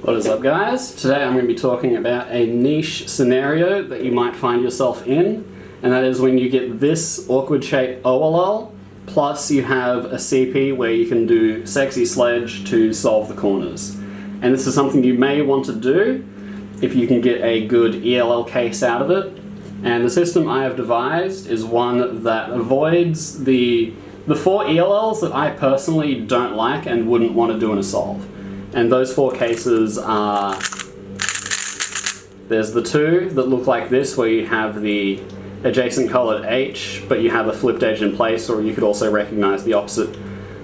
What is up, guys? Today I'm going to be talking about a niche scenario that you might find yourself in, and that is when you get this awkward shape OLL, plus you have a CP where you can do sexy sledge to solve the corners. And this is something you may want to do if you can get a good ELL case out of it. And the system I have devised is one that avoids the 4 ELLs that I personally don't like and wouldn't want to do in a solve. And those 4 cases are, there's the 2 that look like this, where you have the adjacent colored H, but you have a flipped edge in place, or you could also recognize the opposite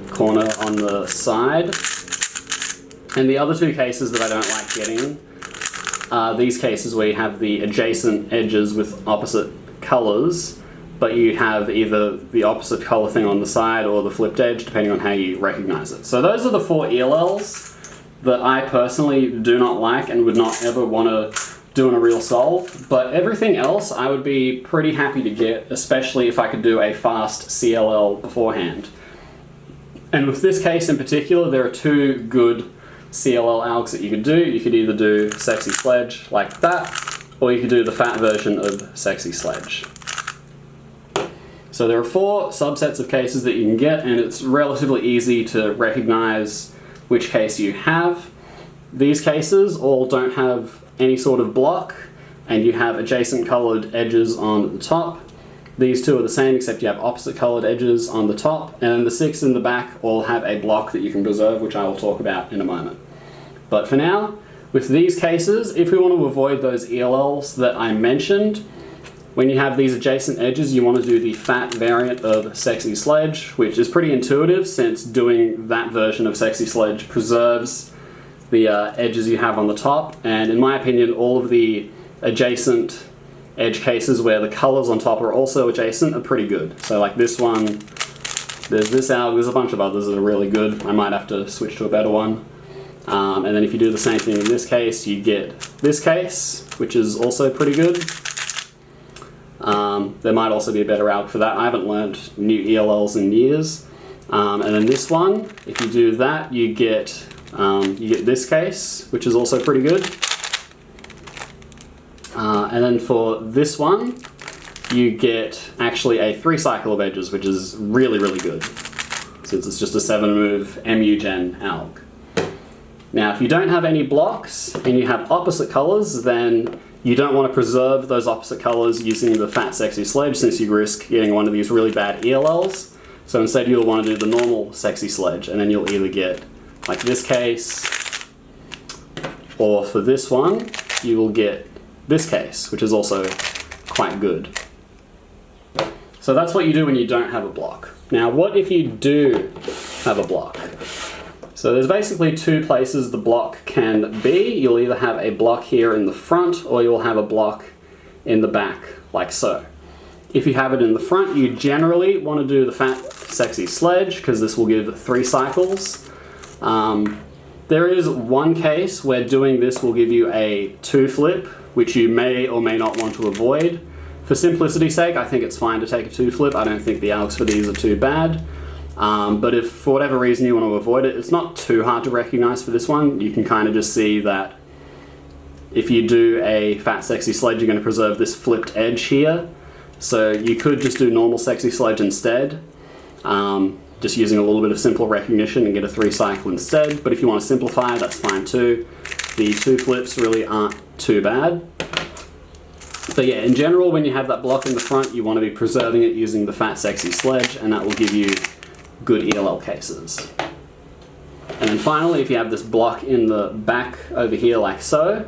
corner on the side. And the other 2 cases that I don't like getting are these cases where you have the adjacent edges with opposite colors, but you have either the opposite color thing on the side or the flipped edge, depending on how you recognize it. So those are the 4 ELLs that I personally do not like and would not ever want to do in a real solve, but everything else I would be pretty happy to get, especially if I could do a fast CLL beforehand. And with this case in particular, there are 2 good CLL algs that you could do. You could either do sexy sledge like that, or you could do the fat version of sexy sledge. So there are 4 subsets of cases that you can get, and it's relatively easy to recognize which case you have. These cases all don't have any sort of block, and you have adjacent colored edges on the top. These 2 are the same, except you have opposite colored edges on the top, and then the 6 in the back all have a block that you can preserve, which I will talk about in a moment. But for now, with these cases, if we want to avoid those ELLs that I mentioned, when you have these adjacent edges, you want to do the fat variant of sexy sledge, which is pretty intuitive since doing that version of sexy sledge preserves the edges you have on the top. And in my opinion, all of the adjacent edge cases where the colors on top are also adjacent are pretty good. So like this one, there's this alg, there's a bunch of others that are really good. I might have to switch to a better one. And then if you do the same thing in this case, you get this case, which is also pretty good. There might also be a better alg for that. I haven't learned new ELLs in years. And then this one, if you do that, you get this case, which is also pretty good. And then for this one, you get actually a 3 cycle of edges, which is really, really good, since it's just a 7-move MU-gen alg. Now, if you don't have any blocks and you have opposite colors, then you don't want to preserve those opposite colors using the fat sexy sledge, since you risk getting one of these really bad ELLs. So instead you'll want to do the normal sexy sledge, and then you'll either get like this case, or for this one, you will get this case, which is also quite good. So that's what you do when you don't have a block. Now, what if you do have a block? So there's basically 2 places the block can be. You'll either have a block here in the front, or you'll have a block in the back, like so. If you have it in the front, you generally want to do the fat sexy sledge, because this will give 3 cycles. There is one case where doing this will give you a 2 flip, which you may or may not want to avoid. For simplicity's sake, I think it's fine to take a 2 flip. I don't think the algs for these are too bad. But if for whatever reason you want to avoid it, it's not too hard to recognize for this one. You can kind of just see that if you do a fat sexy sledge, you're going to preserve this flipped edge here. So you could just do normal sexy sledge instead, just using a little bit of simple recognition and get a 3 cycle instead. But if you want to simplify, that's fine too. The 2 flips really aren't too bad. But yeah, in general, when you have that block in the front, you want to be preserving it using the fat sexy sledge, and that will give you good ELL cases. And then finally, if you have this block in the back over here like so,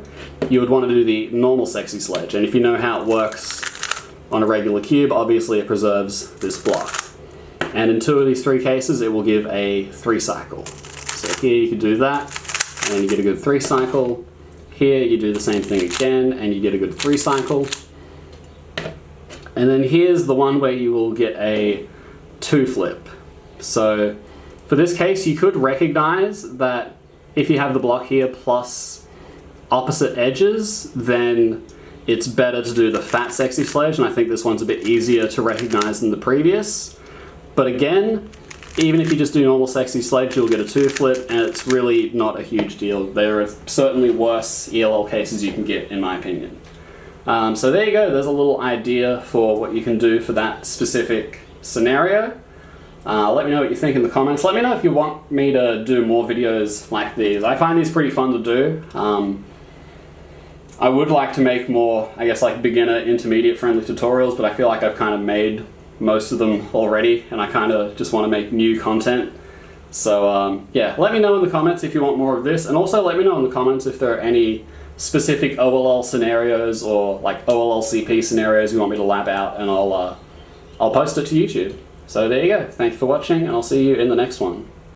you would want to do the normal sexy sledge. And if you know how it works on a regular cube, obviously it preserves this block. And in 2 of these 3 cases, it will give a 3 cycle. So here you could do that, and then you get a good 3 cycle. Here you do the same thing again, and you get a good 3 cycle. And then here's the one where you will get a 2 flip. So for this case, you could recognize that if you have the block here plus opposite edges, then it's better to do the fat sexy sledge, and I think this one's a bit easier to recognize than the previous. But again, even if you just do normal sexy sledge, you'll get a 2 flip, and it's really not a huge deal. There are certainly worse ELL cases you can get, in my opinion. So there you go, there's a little idea for what you can do for that specific scenario. Let me know what you think in the comments. Let me know if you want me to do more videos like these. I find these pretty fun to do. I would like to make more, I guess, like beginner, intermediate friendly tutorials, but I feel like I've kind of made most of them already, and I kind of just want to make new content. So yeah, let me know in the comments if you want more of this, and also let me know in the comments if there are any specific OLL scenarios or like OLL CP scenarios you want me to lab out, and I'll post it to YouTube. So there you go. Thanks for watching, and I'll see you in the next one.